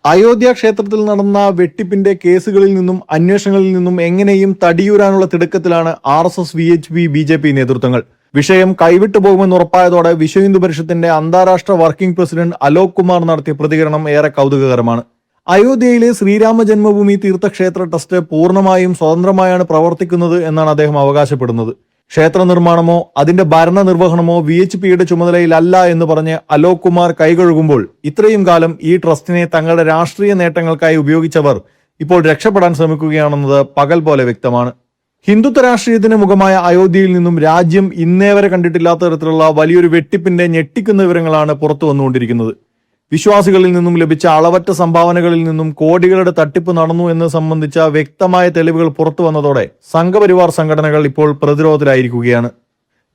അയോധ്യ ക്ഷേത്രത്തിൽ നടന്ന വെട്ടിപ്പിന്റെ കേസുകളിൽ നിന്നും അന്വേഷണങ്ങളിൽ നിന്നും എങ്ങനെയും തടിയൂരാനുള്ള തിടുക്കത്തിലാണ് RSS, VHP, BJP നേതൃത്വങ്ങൾ. വിഷയം കൈവിട്ടു പോകുമെന്ന് ഉറപ്പായതോടെ വിശ്വ ഹിന്ദു പരിഷത്തിന്റെ അന്താരാഷ്ട്ര വർക്കിംഗ് പ്രസിഡന്റ് അലോക് കുമാർ നടത്തിയ പ്രതികരണം ഏറെ കൗതുകകരമാണ്. അയോധ്യയിലെ ശ്രീരാമ ജന്മഭൂമി തീർത്ഥക്ഷേത്ര ട്രസ്റ്റ് പൂർണ്ണമായും സ്വതന്ത്രമായാണ് പ്രവർത്തിക്കുന്നത് എന്നാണ് അദ്ദേഹം അവകാശപ്പെടുന്നത്. ക്ഷേത്ര നിർമ്മാണമോ അതിന്റെ ഭരണ നിർവഹണമോ VHPയുടെ ചുമതലയിലല്ല എന്ന് പറഞ്ഞ് അലോക് കുമാർ കൈകഴുകുമ്പോൾ ഇത്രയും കാലം ഈ ട്രസ്റ്റിനെ തങ്ങളുടെ രാഷ്ട്രീയ നേട്ടങ്ങൾക്കായി ഉപയോഗിച്ചവർ ഇപ്പോൾ രക്ഷപ്പെടാൻ ശ്രമിക്കുകയാണെന്നത് പകൽ പോലെ വ്യക്തമാണ്. ഹിന്ദുത്വ രാഷ്ട്രീയത്തിന് മുഖമായ അയോധ്യയിൽ നിന്നും രാജ്യം ഇന്നേ വരെ കണ്ടിട്ടില്ലാത്ത തരത്തിലുള്ള വലിയൊരു വെട്ടിപ്പിന്റെ ഞെട്ടിക്കുന്ന വിവരങ്ങളാണ് പുറത്തു വന്നുകൊണ്ടിരിക്കുന്നത്. വിശ്വാസികളിൽ നിന്നും ലഭിച്ച അളവറ്റ സംഭാവനകളിൽ നിന്നും കോടികളുടെ തട്ടിപ്പ് നടന്നു എന്ന് സംബന്ധിച്ച വ്യക്തമായ തെളിവുകൾ പുറത്തു വന്നതോടെ സംഘപരിവാർ സംഘടനകൾ ഇപ്പോൾ പ്രതിരോധത്തിലായിരിക്കുകയാണ്.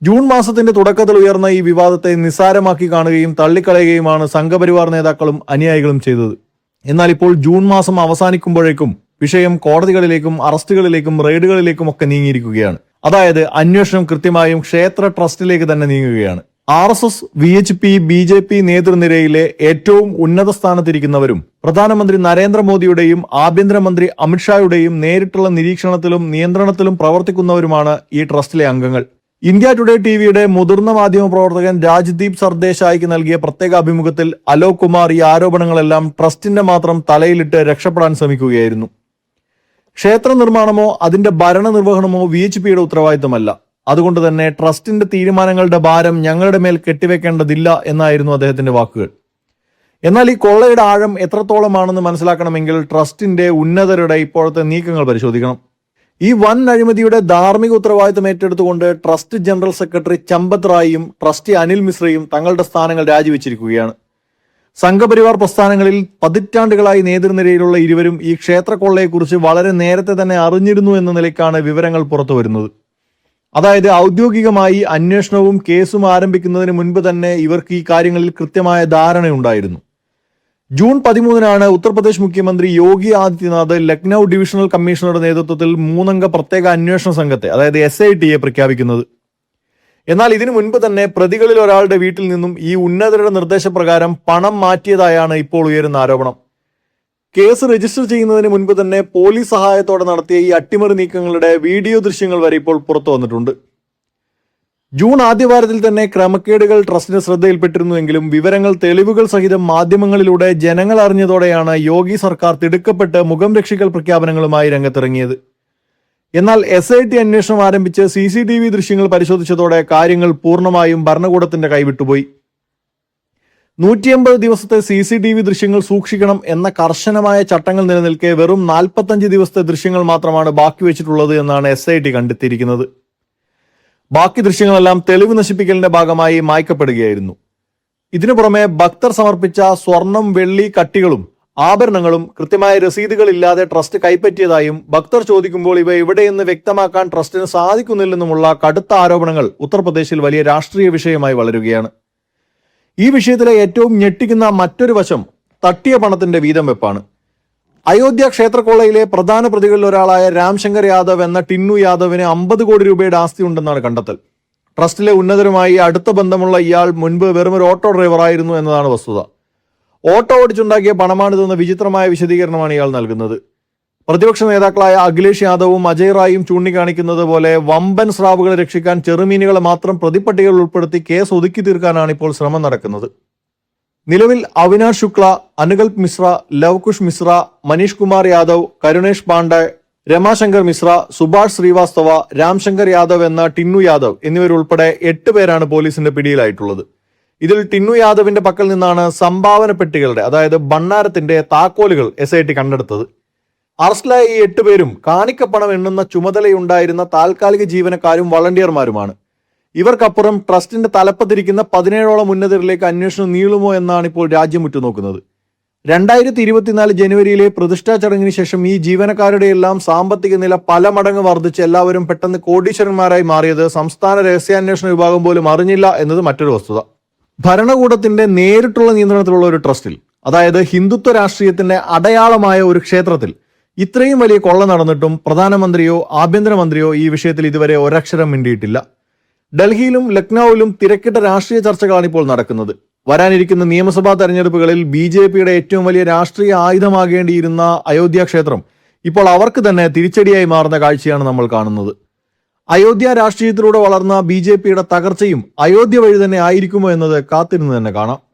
ജൂൺ മാസത്തിന്റെ തുടക്കത്തിൽ ഉയർന്ന ഈ വിവാദത്തെ നിസ്സാരമാക്കി കാണുകയും തള്ളിക്കളയുകയുമാണ് സംഘപരിവാർ നേതാക്കളും അനുയായികളും ചെയ്തത്. എന്നാൽ ഇപ്പോൾ ജൂൺ മാസം അവസാനിക്കുമ്പോഴേക്കും വിഷയം കോടതികളിലേക്കും അറസ്റ്റുകളിലേക്കും റെയ്ഡുകളിലേക്കും ഒക്കെ നീങ്ങിയിരിക്കുകയാണ്. അതായത് അന്വേഷണം കൃത്യമായും ക്ഷേത്ര ട്രസ്റ്റിലേക്ക് തന്നെ നീങ്ങുകയാണ്. RSS, VHP, BJP നേതൃനിരയിലെ ഏറ്റവും ഉന്നത സ്ഥാനത്തിരിക്കുന്നവരും പ്രധാനമന്ത്രി നരേന്ദ്രമോദിയുടെയും ആഭ്യന്തരമന്ത്രി അമിത്ഷായുടെയും നേരിട്ടുള്ള നിരീക്ഷണത്തിലും നിയന്ത്രണത്തിലും പ്രവർത്തിക്കുന്നവരുമാണ് ഈ ട്രസ്റ്റിലെ അംഗങ്ങൾ. ഇന്ത്യ ടുഡേ ടിവിയുടെ മുതിർന്ന മാധ്യമ പ്രവർത്തകൻ രാജ്ദീപ് സർദേശായിക്ക് നൽകിയ പ്രത്യേക അഭിമുഖത്തിൽ അലോക് കുമാർ ഈ ആരോപണങ്ങളെല്ലാം ട്രസ്റ്റിന്റെ മാത്രം തലയിലിട്ട് രക്ഷപ്പെടാൻ ശ്രമിക്കുകയായിരുന്നു. ക്ഷേത്ര നിർമ്മാണമോ അതിന്റെ ഭരണ നിർവഹണമോ VHPയുടെ ഉത്തരവാദിത്തമല്ല. അതുകൊണ്ട് തന്നെ ട്രസ്റ്റിന്റെ തീരുമാനങ്ങളുടെ ഭാരം ഞങ്ങളുടെ മേൽ കെട്ടിവെക്കേണ്ടതില്ല എന്നായിരുന്നു അദ്ദേഹത്തിന്റെ വാക്കുകൾ. എന്നാൽ ഈ കൊള്ളയുടെ ആഴം എത്രത്തോളമാണെന്ന് മനസ്സിലാക്കണമെങ്കിൽ ട്രസ്റ്റിന്റെ ഉന്നതരുടെ ഇപ്പോഴത്തെ നീക്കങ്ങൾ പരിശോധിക്കണം. ഈ വൻ അഴിമതിയുടെ ധാർമ്മിക ഉത്തരവാദിത്തം ഏറ്റെടുത്തുകൊണ്ട് ട്രസ്റ്റ് ജനറൽ സെക്രട്ടറി ചമ്പത് റായിയും ട്രസ്റ്റി അനിൽ മിശ്രയും തങ്ങളുടെ സ്ഥാനങ്ങൾ രാജിവെച്ചിരിക്കുകയാണ്. സംഘപരിവാർ പ്രസ്ഥാനങ്ങളിൽ പതിറ്റാണ്ടുകളായി നേതൃനിരയിലുള്ള ഇരുവരും ഈ ക്ഷേത്ര കൊള്ളയെക്കുറിച്ച് വളരെ നേരത്തെ തന്നെ അറിഞ്ഞിരുന്നു എന്ന നിലയ്ക്കാണ് വിവരങ്ങൾ പുറത്തു വരുന്നത്. അതായത് ഔദ്യോഗികമായി അന്വേഷണവും കേസും ആരംഭിക്കുന്നതിന് മുൻപ് തന്നെ ഇവർക്ക് ഈ കാര്യങ്ങളിൽ കൃത്യമായ ധാരണയുണ്ടായിരുന്നു. ജൂൺ 13 ഉത്തർപ്രദേശ് മുഖ്യമന്ത്രി യോഗി ആദിത്യനാഥ് ലക്നൌ ഡിവിഷണൽ കമ്മീഷണറുടെ നേതൃത്വത്തിൽ 3 പ്രത്യേക അന്വേഷണ സംഘത്തെ അതായത് SITയെ പ്രഖ്യാപിക്കുന്നത്. എന്നാൽ ഇതിനു മുൻപ് തന്നെ പ്രതികളിൽ ഒരാളുടെ വീട്ടിൽ നിന്നും ഈ ഉന്നതരുടെ നിർദ്ദേശപ്രകാരം പണം മാറ്റിയതായാണ് ഇപ്പോൾ ഉയരുന്ന ആരോപണം. കേസ് രജിസ്റ്റർ ചെയ്യുന്നതിന് മുൻപ് തന്നെ പോലീസ് സഹായത്തോടെ നടത്തിയ ഈ അട്ടിമറി നീക്കങ്ങളുടെ വീഡിയോ ദൃശ്യങ്ങൾ വരെ ഇപ്പോൾ പുറത്തു വന്നിട്ടുണ്ട്. ജൂൺ ആദ്യവാരത്തിൽ തന്നെ ക്രമക്കേടുകൾ ട്രസ്റ്റിന്റെ ശ്രദ്ധയിൽപ്പെട്ടിരുന്നുവെങ്കിലും വിവരങ്ങൾ തെളിവുകൾ സഹിതം മാധ്യമങ്ങളിലൂടെ ജനങ്ങൾ അറിഞ്ഞതോടെയാണ് യോഗി സർക്കാർ തിടുക്കപ്പെട്ട് മുഖം രക്ഷിക്കൽ പ്രഖ്യാപനങ്ങളുമായി രംഗത്തിറങ്ങിയത്. എന്നാൽ SIT അന്വേഷണം ആരംഭിച്ച് CCTV ദൃശ്യങ്ങൾ പരിശോധിച്ചതോടെ കാര്യങ്ങൾ പൂർണ്ണമായും ഭരണകൂടത്തിന്റെ കൈവിട്ടുപോയി. 180 ദിവസത്തെ CCTV ദൃശ്യങ്ങൾ സൂക്ഷിക്കണം എന്ന കർശനമായ ചട്ടങ്ങൾ നിലനിൽക്കെ വെറും 45 ദിവസത്തെ ദൃശ്യങ്ങൾ മാത്രമാണ് ബാക്കി വെച്ചിട്ടുള്ളത് എന്നാണ് SIT കണ്ടെത്തിയിരിക്കുന്നത്. ബാക്കി ദൃശ്യങ്ങളെല്ലാം തെളിവ് നശിപ്പിക്കലിന്റെ ഭാഗമായി മായ്ക്കപ്പെടുകയായിരുന്നു. ഇതിനു പുറമെ ഭക്തർ സമർപ്പിച്ച സ്വർണം, വെള്ളി കട്ടികളും ആഭരണങ്ങളും കൃത്യമായ രസീതുകളില്ലാതെ ട്രസ്റ്റ് കൈപ്പറ്റിയതായും ഭക്തർ ചോദിക്കുമ്പോൾ ഇവ എവിടെയെന്ന് വ്യക്തമാക്കാൻ ട്രസ്റ്റിന് സാധിക്കുന്നില്ലെന്നുമുള്ള കടുത്ത ആരോപണങ്ങൾ ഉത്തർപ്രദേശിൽ വലിയ രാഷ്ട്രീയ വിഷയമായി വളരുകയാണ്. ഈ വിഷയത്തിലെ ഏറ്റവും ഞെട്ടിക്കുന്ന മറ്റൊരു വശം തട്ടിയ പണത്തിന്റെ വീതം വെപ്പാണ്. അയോധ്യ ക്ഷേത്രക്കൊള്ളയിലെ പ്രധാന പ്രതികളിൽ ഒരാളായ രാംശങ്കർ യാദവ് എന്ന ടിന്നു യാദവിന് 50 കോടി രൂപയുടെ ആസ്തി ഉണ്ടെന്നാണ് കണ്ടെത്തൽ. ട്രസ്റ്റിലെ ഉന്നതരുമായി അടുത്ത ബന്ധമുള്ള ഇയാൾ മുൻപ് വെറും ഒരു ഓട്ടോ ഡ്രൈവറായിരുന്നു എന്നതാണ് വസ്തുത. ഓട്ടോ ഓടിച്ചുണ്ടാക്കിയ പണമാണിതെന്ന വിചിത്രമായ വിശദീകരണമാണ് ഇയാൾ നൽകുന്നത്. പ്രതിപക്ഷ നേതാക്കളായ അഖിലേഷ് യാദവും അജയ് റായും ചൂണ്ടിക്കാണിക്കുന്നത് പോലെ വമ്പൻ സ്രാവുകളെ രക്ഷിക്കാൻ ചെറുമീനുകളെ മാത്രം പ്രതിപ്പട്ടികയിൽ ഉൾപ്പെടുത്തി കേസ് ഒതുക്കി തീർക്കാനാണ് ഇപ്പോൾ ശ്രമം നടക്കുന്നത്. നിലവിൽ അവിനാഷ് ശുക്ല, അനുകൽപ് മിശ്ര, ലവ്കുഷ് മിശ്ര, മനീഷ് കുമാർ യാദവ്, കരുണേഷ് പാണ്ഡെ, രമാശങ്കർ മിശ്ര, സുഭാഷ് ശ്രീവാസ്തവ, രാംശങ്കർ യാദവ് എന്ന ടിന്നു യാദവ് എന്നിവരുൾപ്പെടെ 8 പേരാണ് പോലീസിന്റെ പിടിയിലായിട്ടുള്ളത്. ഇതിൽ ടിന്നു യാദവിന്റെ പക്കൽ നിന്നാണ് സംഭാവന പെട്ടികളുടെ അതായത് ഭണ്ഡാരത്തിന്റെ താക്കോലുകൾ SIT കണ്ടെടുത്തത്. അറസ്റ്റിലായ ഈ 8 പേരും കാണിക്കപ്പണം എണ്ണുന്ന ചുമതലയുണ്ടായിരുന്ന താൽക്കാലിക ജീവനക്കാരും വളണ്ടിയർമാരുമാണ്. ഇവർക്കപ്പുറം ട്രസ്റ്റിന്റെ തലപ്പത്തിരിക്കുന്ന 17ഓളം ഉന്നതരിലേക്ക് അന്വേഷണം നീളുമോ എന്നാണ് ഇപ്പോൾ രാജ്യം ഉറ്റുനോക്കുന്നത്. 2024 ജനുവരിയിലെ പ്രതിഷ്ഠാ ചടങ്ങിന് ശേഷം ഈ ജീവനക്കാരുടെ എല്ലാം സാമ്പത്തിക നില പല മടങ്ങ് വർദ്ധിച്ച് എല്ലാവരും പെട്ടെന്ന് കോടീശ്വരന്മാരായി മാറിയത് സംസ്ഥാന രഹസ്യാന്വേഷണ വിഭാഗം പോലും അറിഞ്ഞില്ല എന്നത് മറ്റൊരു വസ്തുത. ഭരണകൂടത്തിന്റെ നേരിട്ടുള്ള നിയന്ത്രണത്തിലുള്ള ഒരു ട്രസ്റ്റിൽ, അതായത് ഹിന്ദുത്വ രാഷ്ട്രീയത്തിന്റെ അടയാളമായ ഒരു ക്ഷേത്രത്തിൽ ഇത്രയും വലിയ കൊള്ള നടന്നിട്ടും പ്രധാനമന്ത്രിയോ ആഭ്യന്തരമന്ത്രിയോ ഈ വിഷയത്തിൽ ഇതുവരെ ഒരക്ഷരം മിണ്ടിയിട്ടില്ല. ഡൽഹിയിലും ലക്നൌവിലും തിരക്കിട്ട രാഷ്ട്രീയ ചർച്ചകളാണ് ഇപ്പോൾ നടക്കുന്നത്. വരാനിരിക്കുന്ന നിയമസഭാ തെരഞ്ഞെടുപ്പുകളിൽ BJPയുടെ ഏറ്റവും വലിയ രാഷ്ട്രീയ ആയുധമാകേണ്ടിയിരുന്ന അയോധ്യ ക്ഷേത്രം ഇപ്പോൾ അവർക്ക് തന്നെ തിരിച്ചടിയായി മാറുന്ന കാഴ്ചയാണ് നമ്മൾ കാണുന്നത്. അയോധ്യ രാഷ്ട്രീയത്തിലൂടെ വളർന്ന BJPയുടെ തകർച്ചയും അയോധ്യ വഴി തന്നെ ആയിരിക്കുമോ എന്നത് കാത്തിരുന്ന് തന്നെ കാണാം.